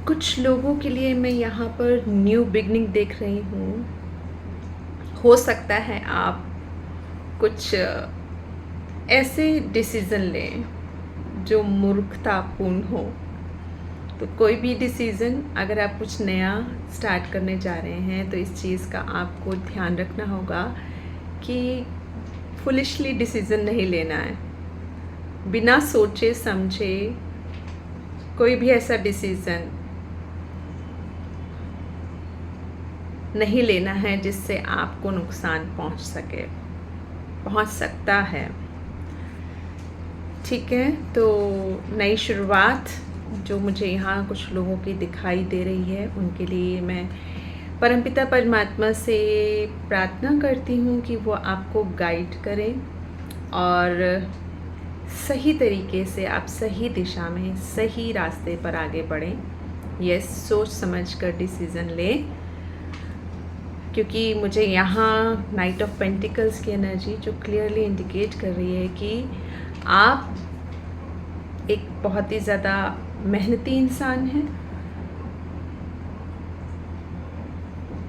कुछ लोगों के लिए मैं यहाँ पर न्यू बिगनिंग देख रही हूँ। हो सकता है आप कुछ ऐसे डिसीज़न लें जो मूर्खतापूर्ण हो। तो कोई भी डिसीज़न अगर आप कुछ नया स्टार्ट करने जा रहे हैं तो इस चीज़ का आपको ध्यान रखना होगा कि फुलिशली डिसीज़न नहीं लेना है। बिना सोचे समझे कोई भी ऐसा डिसीज़न नहीं लेना है जिससे आपको नुकसान पहुंच सकता है। ठीक है, तो नई शुरुआत जो मुझे यहाँ कुछ लोगों की दिखाई दे रही है उनके लिए मैं परमपिता परमात्मा से प्रार्थना करती हूँ कि वो आपको गाइड करें और सही तरीके से आप सही दिशा में सही रास्ते पर आगे बढ़ें। यस, सोच समझ कर डिसीज़न लें, क्योंकि मुझे यहाँ नाइट ऑफ पेंटिकल्स की एनर्जी जो क्लियरली इंडिकेट कर रही है कि आप एक बहुत ही ज़्यादा मेहनती इंसान हैं।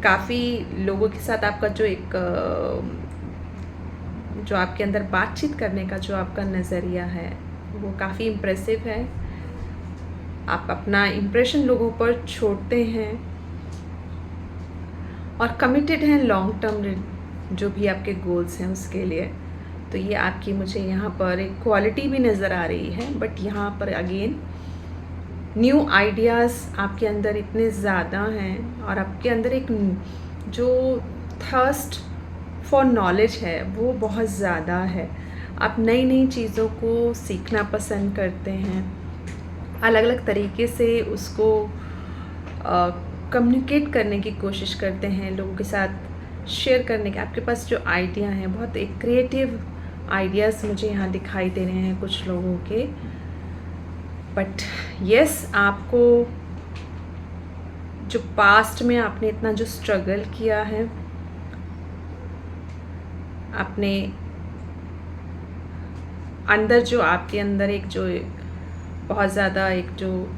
काफ़ी लोगों के साथ आपका जो आपके अंदर बातचीत करने का जो आपका नज़रिया है वो काफ़ी इम्प्रेसिव है। आप अपना इम्प्रेशन लोगों पर छोड़ते हैं और कमिटेड हैं लॉन्ग टर्म जो भी आपके गोल्स हैं उसके लिए। तो ये आपकी मुझे यहाँ पर एक क्वालिटी भी नज़र आ रही है। बट यहाँ पर अगेन न्यू आइडियाज़ आपके अंदर इतने ज़्यादा हैं और आपके अंदर एक जो थर्स्ट फॉर नॉलेज है वो बहुत ज़्यादा है। आप नई नई चीज़ों को सीखना पसंद करते हैं, अलग अलग तरीके से उसको कम्युनिकेट करने की कोशिश करते हैं, लोगों के साथ शेयर करने के। आपके पास जो आइडिया हैं बहुत एक क्रिएटिव आइडियाज़ मुझे यहाँ दिखाई दे रहे हैं कुछ लोगों के। बट यस, आपको जो पास्ट में आपने इतना जो स्ट्रगल किया है, अपने अंदर जो आपके अंदर एक जो बहुत ज़्यादा एक जो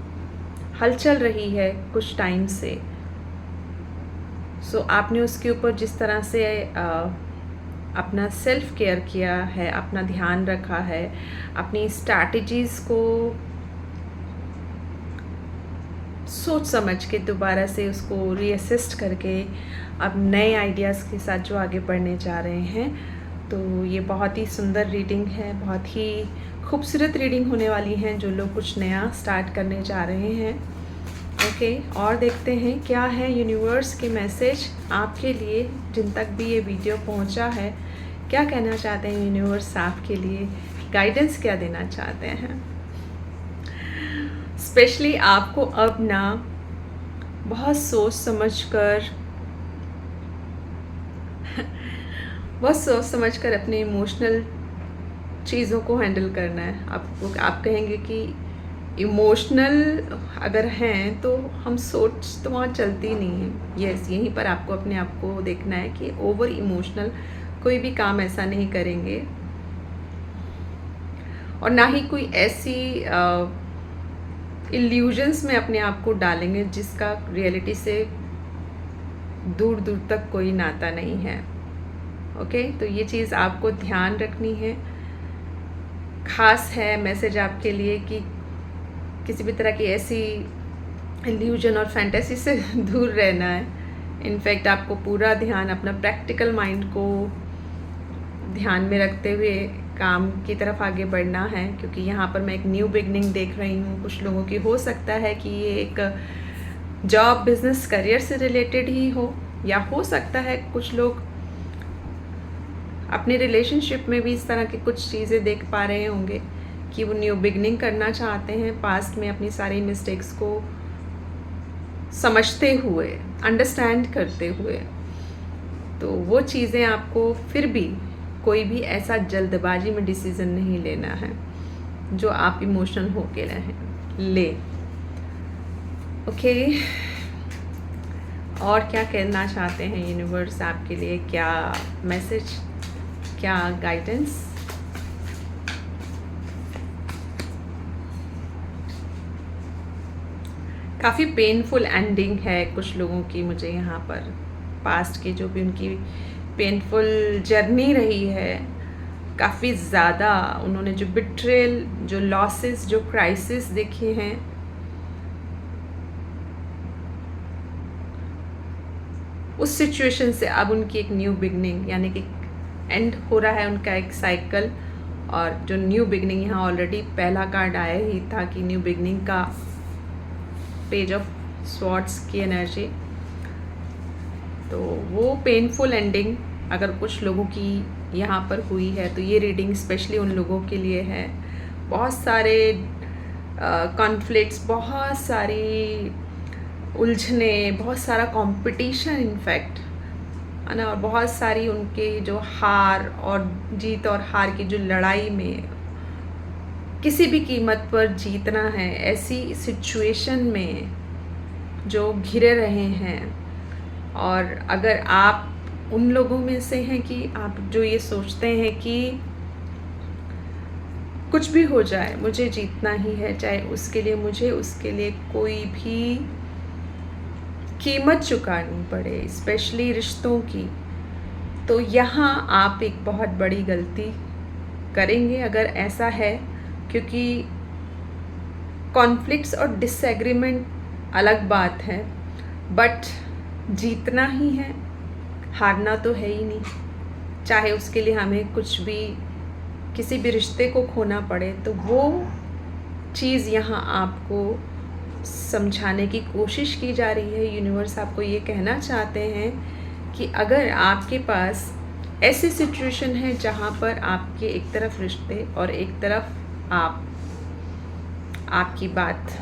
हलचल रही है कुछ टाइम से, सो आपने उसके ऊपर जिस तरह से अपना सेल्फ केयर किया है, अपना ध्यान रखा है, अपनी स्ट्रैटेजीज़ को सोच समझ के दोबारा से उसको रीअसिस्ट करके अब नए आइडियाज़ के साथ जो आगे बढ़ने जा रहे हैं। तो ये बहुत ही सुंदर रीडिंग है, बहुत ही खूबसूरत रीडिंग होने वाली है जो लोग कुछ नया स्टार्ट करने जा रहे हैं। ओके, और देखते हैं क्या है यूनिवर्स के मैसेज आपके लिए। जिन तक भी ये वीडियो पहुंचा है, क्या कहना चाहते हैं यूनिवर्स आपके लिए, गाइडेंस क्या देना चाहते हैं। स्पेशली आपको अब ना बहुत सोच समझकर अपने इमोशनल चीज़ों को हैंडल करना है। आप कहेंगे कि इमोशनल अगर हैं तो हम सोच तो वहाँ चलती नहीं है। यस, यहीं पर आपको अपने आप को देखना है कि ओवर इमोशनल कोई भी काम ऐसा नहीं करेंगे और ना ही कोई ऐसी इल्यूजन्स में अपने आप को डालेंगे जिसका रियलिटी से दूर दूर तक कोई नाता नहीं है। ओके, तो ये चीज़ आपको ध्यान रखनी है। ख़ास है मैसेज आपके लिए कि किसी भी तरह की ऐसी इल्यूजन और फैंटेसी से दूर रहना है। इनफैक्ट आपको पूरा ध्यान अपना प्रैक्टिकल माइंड को ध्यान में रखते हुए काम की तरफ आगे बढ़ना है, क्योंकि यहाँ पर मैं एक न्यू बिगनिंग देख रही हूँ। कुछ लोगों की हो सकता है कि ये एक जॉब, बिजनेस, करियर से रिलेटेड ही हो, या हो सकता है कुछ लोग अपने रिलेशनशिप में भी इस तरह की कुछ चीज़ें देख पा रहे होंगे कि वो न्यू बिगनिंग करना चाहते हैं, पास्ट में अपनी सारी मिस्टेक्स को समझते हुए, अंडरस्टैंड करते हुए। तो वो चीज़ें आपको फिर भी कोई भी ऐसा जल्दबाजी में डिसीज़न नहीं लेना है जो आप इमोशनल होके ले। ओके, और क्या कहना चाहते हैं यूनिवर्स आपके लिए, क्या मैसेज, क्या गाइडेंस। काफ़ी पेनफुल एंडिंग है कुछ लोगों की। मुझे यहाँ पर पास्ट की जो भी उनकी पेनफुल जर्नी रही है, काफ़ी ज़्यादा उन्होंने जो बिट्रेल, जो लॉसेस, जो क्राइसिस देखे हैं, उस सिचुएशन से अब उनकी एक न्यू बिगनिंग, यानी कि एंड हो रहा है उनका एक साइकिल। और जो न्यू बिगनिंग, यहाँ ऑलरेडी पहला कार्ड आया ही था कि न्यू बिगनिंग का पेज ऑफ स्वॉर्ड्स की एनर्जी। तो वो पेनफुल एंडिंग अगर कुछ लोगों की यहाँ पर हुई है तो ये रीडिंग स्पेशली उन लोगों के लिए है। बहुत सारे कॉन्फ्लिक्ट्स, बहुत सारी उलझने, बहुत सारा कंपटीशन इनफैक्ट, है ना, और बहुत सारी उनके जो हार और जीत और हार की जो लड़ाई में किसी भी कीमत पर जीतना है, ऐसी सिचुएशन में जो घिरे रहे हैं। और अगर आप उन लोगों में से हैं कि आप जो ये सोचते हैं कि कुछ भी हो जाए मुझे जीतना ही है, चाहे मुझे उसके लिए कोई भी कीमत चुकानी पड़े, स्पेशली रिश्तों की, तो यहाँ आप एक बहुत बड़ी गलती करेंगे अगर ऐसा है। क्योंकि कॉन्फ्लिक्ट्स और डिसएग्रीमेंट अलग बात है, बट जीतना ही है, हारना तो है ही नहीं। चाहे उसके लिए हमें कुछ भी, किसी भी रिश्ते को खोना पड़े, तो वो चीज़ यहाँ आपको समझाने की कोशिश की जा रही है। यूनिवर्स आपको ये कहना चाहते हैं कि अगर आपके पास ऐसी सिचुएशन है जहाँ पर आपके एक तरफ रिश्ते और एक तरफ आपकी बात,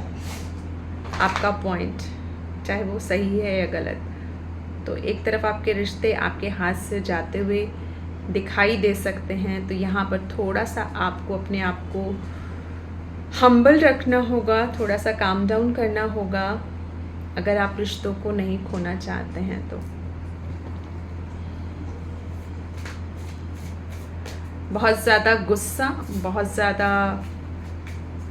आपका पॉइंट, चाहे वो सही है या गलत, तो एक तरफ आपके रिश्ते आपके हाथ से जाते हुए दिखाई दे सकते हैं। तो यहाँ पर थोड़ा सा आपको अपने आप को हम्बल रखना होगा, थोड़ा सा काम डाउन करना होगा अगर आप रिश्तों को नहीं खोना चाहते हैं। तो बहुत ज़्यादा गुस्सा, बहुत ज़्यादा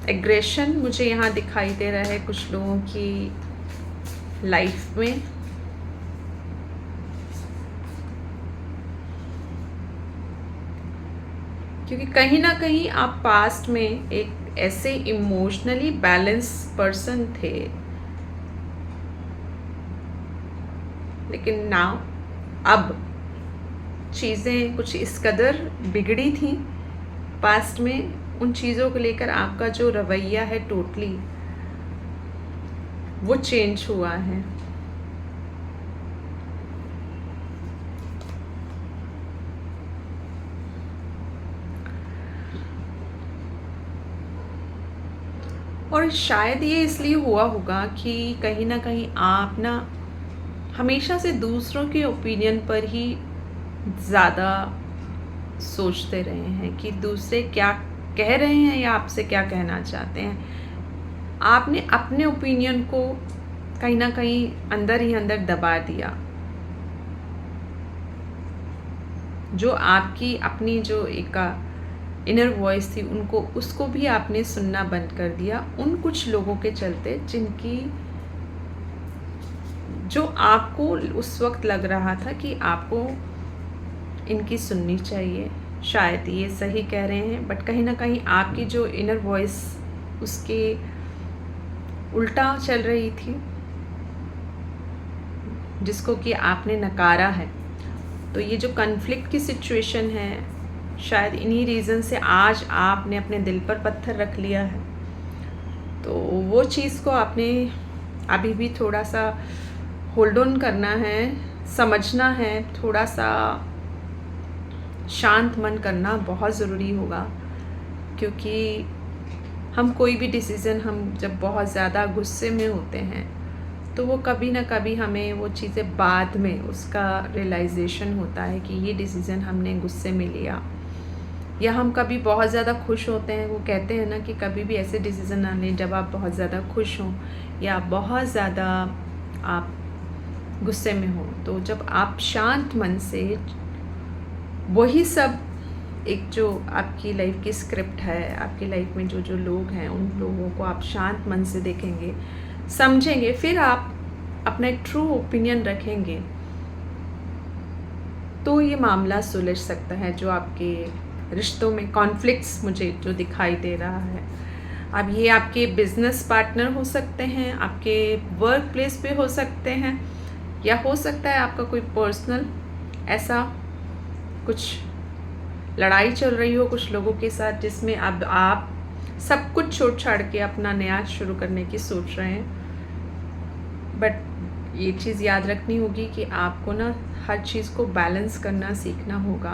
एग्रेशन मुझे यहाँ दिखाई दे रहा है कुछ लोगों की लाइफ में। क्योंकि कहीं ना कहीं आप पास्ट में एक ऐसे इमोशनली बैलेंस पर्सन थे, लेकिन नाउ अब चीज़ें कुछ इस कदर बिगड़ी थी पास्ट में, उन चीज़ों को लेकर आपका जो रवैया है टोटली वो चेंज हुआ है। और शायद ये इसलिए हुआ होगा कि कहीं ना कहीं आप ना हमेशा से दूसरों के ओपिनियन पर ही ज़्यादा सोचते रहे हैं कि दूसरे क्या कह रहे हैं या आपसे क्या कहना चाहते हैं। आपने अपने ओपिनियन को कहीं ना कहीं अंदर ही अंदर दबा दिया। जो आपकी अपनी जो एक इनर वॉइस थी, उसको भी आपने सुनना बंद कर दिया उन कुछ लोगों के चलते जो आपको उस वक्त लग रहा था कि आपको इनकी सुननी चाहिए। शायद ये सही कह रहे हैं, बट कहीं ना कहीं आपकी जो इनर वॉइस उसके उल्टा चल रही थी, जिसको कि आपने नकारा है। तो ये जो कन्फ्लिक्ट की सिचुएशन है, शायद इन्हीं रीज़न से आज आपने अपने दिल पर पत्थर रख लिया है। तो वो चीज़ को आपने अभी भी थोड़ा सा होल्ड ऑन करना है, समझना है, थोड़ा सा शांत मन करना बहुत ज़रूरी होगा। क्योंकि हम कोई भी डिसीज़न, हम जब बहुत ज़्यादा गुस्से में होते हैं तो वो कभी ना कभी हमें वो चीज़ें बाद में उसका रियलाइजेशन होता है कि ये डिसीज़न हमने गुस्से में लिया। या हम कभी बहुत ज़्यादा खुश होते हैं, वो कहते हैं ना कि कभी भी ऐसे डिसीज़न ना लें जब आप बहुत ज़्यादा खुश हों या बहुत ज़्यादा आप गुस्से में हो। तो जब आप शांत मन से वही सब एक जो आपकी लाइफ की स्क्रिप्ट है, आपकी लाइफ में जो जो लोग हैं, उन लोगों को आप शांत मन से देखेंगे, समझेंगे, फिर आप अपना एक ट्रू ओपिनियन रखेंगे, तो ये मामला सुलझ सकता है। जो आपके रिश्तों में कॉन्फ्लिक्ट्स मुझे जो दिखाई दे रहा है, अब ये आपके बिजनेस पार्टनर हो सकते हैं, आपके वर्क प्लेस पे हो सकते हैं, या हो सकता है आपका कोई पर्सनल ऐसा कुछ लड़ाई चल रही हो कुछ लोगों के साथ, जिसमें अब आप सब कुछ छोड़ छाड़ के अपना नया शुरू करने की सोच रहे हैं। बट ये चीज़ याद रखनी होगी कि आपको ना हर चीज़ को बैलेंस करना सीखना होगा,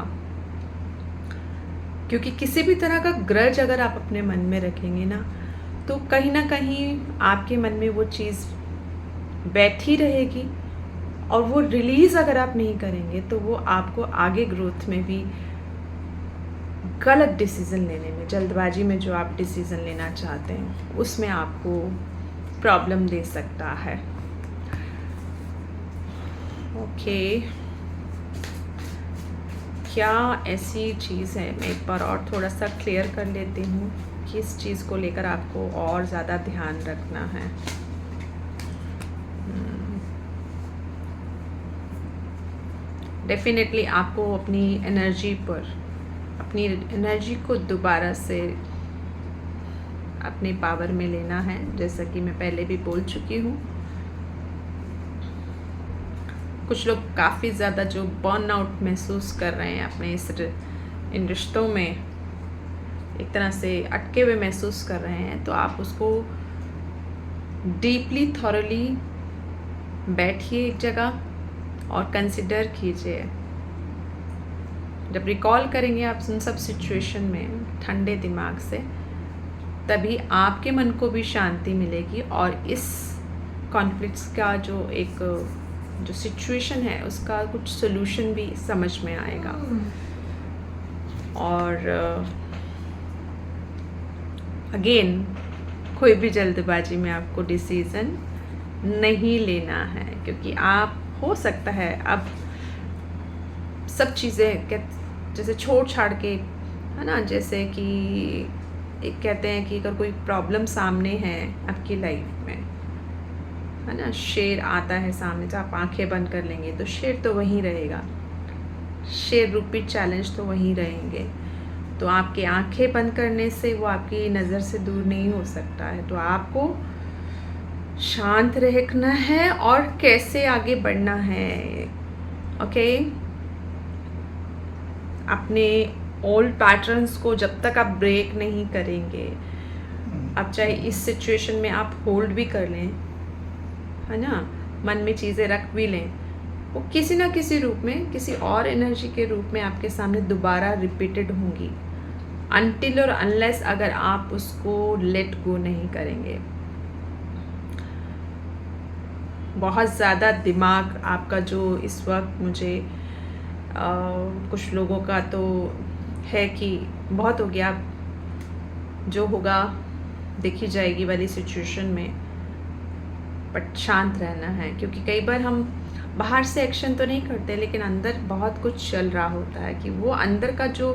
क्योंकि किसी भी तरह का ग्रज अगर आप अपने मन में रखेंगे तो कहीं ना कहीं आपके मन में वो चीज़ बैठी रहेगी, और वो रिलीज़ अगर आप नहीं करेंगे तो वो आपको आगे ग्रोथ में भी गलत डिसीज़न लेने में, जल्दबाजी में जो आप डिसीज़न लेना चाहते हैं उसमें आपको प्रॉब्लम दे सकता है। ओके, क्या ऐसी चीज़ है, मैं एक बार और थोड़ा सा क्लियर कर लेती हूँ, किस चीज़ को लेकर आपको और ज़्यादा ध्यान रखना है। डेफिनेटली आपको अपनी एनर्जी को दोबारा से अपने पावर में लेना है, जैसा कि मैं पहले भी बोल चुकी हूँ। कुछ लोग काफ़ी ज़्यादा जो बर्नआउट महसूस कर रहे हैं अपने इन रिश्तों में, एक तरह से अटके हुए महसूस कर रहे हैं, तो आप उसको डीपली थॉरली बैठिए एक जगह और कंसिडर कीजिए। जब रिकॉल करेंगे आप उन सब सिचुएशन में ठंडे दिमाग से, तभी आपके मन को भी शांति मिलेगी, और इस कॉन्फ्लिक्ट्स का जो सिचुएशन है उसका कुछ सोल्यूशन भी समझ में आएगा। और अगेन कोई भी जल्दबाजी में आपको डिसीज़न नहीं लेना है, क्योंकि आप हो सकता है अब सब चीज़ें जैसे छोड़ छाड़ के, है ना, जैसे कि एक कहते हैं कि अगर कोई प्रॉब्लम सामने है आपकी लाइफ में, है ना, शेर आता है सामने, जब आप आंखें बंद कर लेंगे तो शेर तो वहीं रहेगा, शेर रूपी चैलेंज तो वहीं रहेंगे। तो आपकी आंखें बंद करने से वो आपकी नज़र से दूर नहीं हो सकता है। तो आपको शांत रहना है और कैसे आगे बढ़ना है। ओके, अपने ओल्ड पैटर्न्स को जब तक आप ब्रेक नहीं करेंगे, अब चाहे इस सिचुएशन में आप होल्ड भी कर लें, है ना, मन में चीज़ें रख भी लें, वो किसी ना किसी रूप में, किसी और एनर्जी के रूप में आपके सामने दोबारा रिपीटेड होंगी, अनटिल और अनलेस अगर आप उसको लेट गो नहीं करेंगे। बहुत ज़्यादा दिमाग आपका जो इस वक्त मुझे कुछ लोगों का तो है कि बहुत हो गया, जो होगा देखी जाएगी वाली सिचुएशन में, बट शांत रहना है, क्योंकि कई बार हम बाहर से एक्शन तो नहीं करते, लेकिन अंदर बहुत कुछ चल रहा होता है कि वो अंदर का जो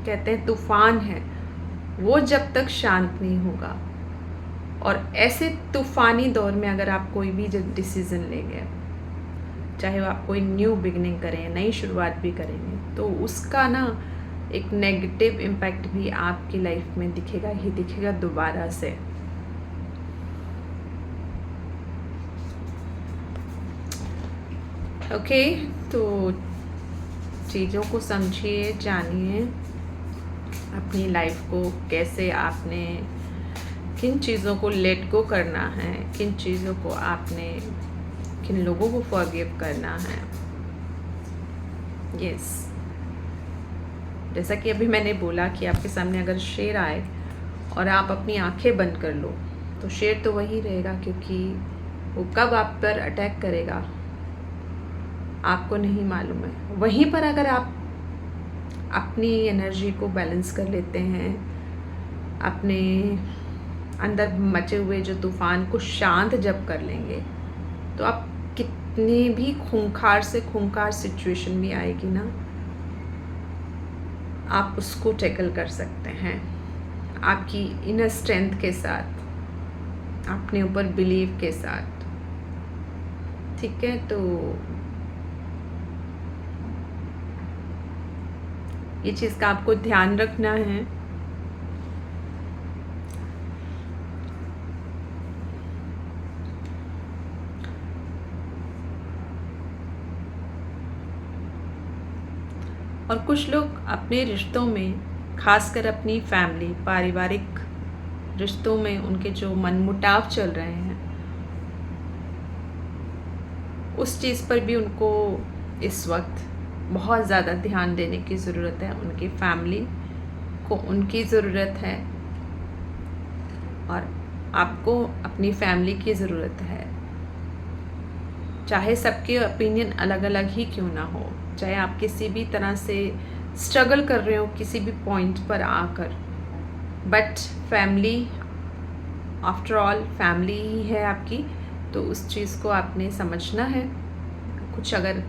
कहते हैं तूफान है, वो जब तक शांत नहीं होगा। और ऐसे तूफ़ानी दौर में अगर आप कोई भी डिसीज़न लेंगे, चाहे वो आप कोई न्यू बिगनिंग करें, नई शुरुआत भी करेंगे, तो उसका ना एक नेगेटिव इम्पैक्ट भी आपकी लाइफ में दिखेगा ही दिखेगा दोबारा से। ओके, तो चीज़ों को समझिए, जानिए, अपनी लाइफ को कैसे आपने किन चीज़ों को लेट गो करना है, किन चीज़ों को आपने, किन लोगों को फॉरगिव करना है। यस, जैसा कि अभी मैंने बोला कि आपके सामने अगर शेर आए और आप अपनी आंखें बंद कर लो, तो शेर तो वही रहेगा, क्योंकि वो कब आप पर अटैक करेगा आपको नहीं मालूम है। वहीं पर अगर आप अपनी एनर्जी को बैलेंस कर लेते हैं, अपने अंदर मचे हुए जो तूफ़ान को शांत जब कर लेंगे, तो आप कितनी भी खूंखार से खूंखार सिचुएशन भी आएगी ना, आप उसको टैकल कर सकते हैं आपकी इनर स्ट्रेंथ के साथ। अपने ऊपर बिलीव के साथ। ठीक है, तो ये चीज़ का आपको ध्यान रखना है। और कुछ लोग अपने रिश्तों में, खासकर अपनी फैमिली, पारिवारिक रिश्तों में उनके जो मनमुटाव चल रहे हैं, उस चीज़ पर भी उनको इस वक्त बहुत ज़्यादा ध्यान देने की ज़रूरत है। उनकी फैमिली को उनकी ज़रूरत है और आपको अपनी फैमिली की ज़रूरत है। चाहे सबके ओपिनियन अलग अलग ही क्यों ना हो, चाहे आप किसी भी तरह से स्ट्रगल कर रहे हो किसी भी पॉइंट पर आकर, but family after all family ही है आपकी। तो उस चीज़ को आपने समझना है। कुछ अगर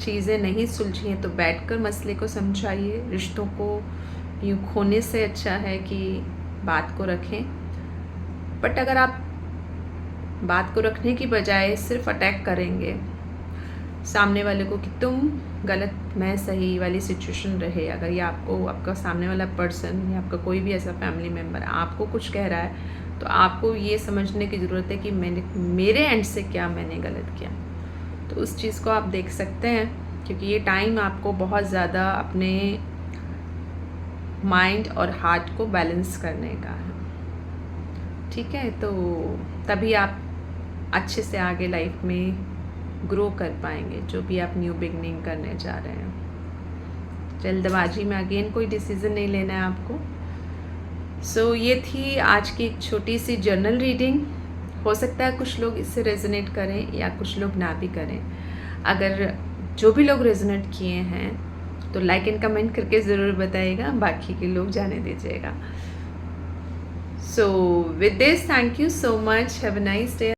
चीज़ें नहीं सुलझी हैं तो बैठकर मसले को समझाइए। रिश्तों को यूँ खोने से अच्छा है कि बात को रखें। बट अगर आप बात को रखने की बजाय सिर्फ अटैक करेंगे सामने वाले को कि तुम गलत मैं सही वाली सिचुएशन रहे, अगर ये आपको आपका सामने वाला पर्सन या आपका कोई भी ऐसा फैमिली मेम्बर आपको कुछ कह रहा है, तो आपको ये समझने की ज़रूरत है कि मेरे एंड से क्या मैंने गलत किया। तो उस चीज़ को आप देख सकते हैं, क्योंकि ये टाइम आपको बहुत ज़्यादा अपने माइंड और हार्ट को बैलेंस करने का है। ठीक है, तो तभी आप अच्छे से आगे लाइफ में ग्रो कर पाएंगे, जो भी आप न्यू बिगनिंग करने जा रहे हैं। जल्दबाजी में अगेन कोई डिसीज़न नहीं लेना है आपको। सो ये थी आज की एक छोटी सी जर्नल रीडिंग। हो सकता है कुछ लोग इससे रेजोनेट करें या कुछ लोग ना भी करें। अगर जो भी लोग रेजोनेट किए हैं तो लाइक एंड कमेंट करके ज़रूर बताइएगा, बाकी के लोग जाने दीजिएगा। So with this, thank you so much, have a nice day.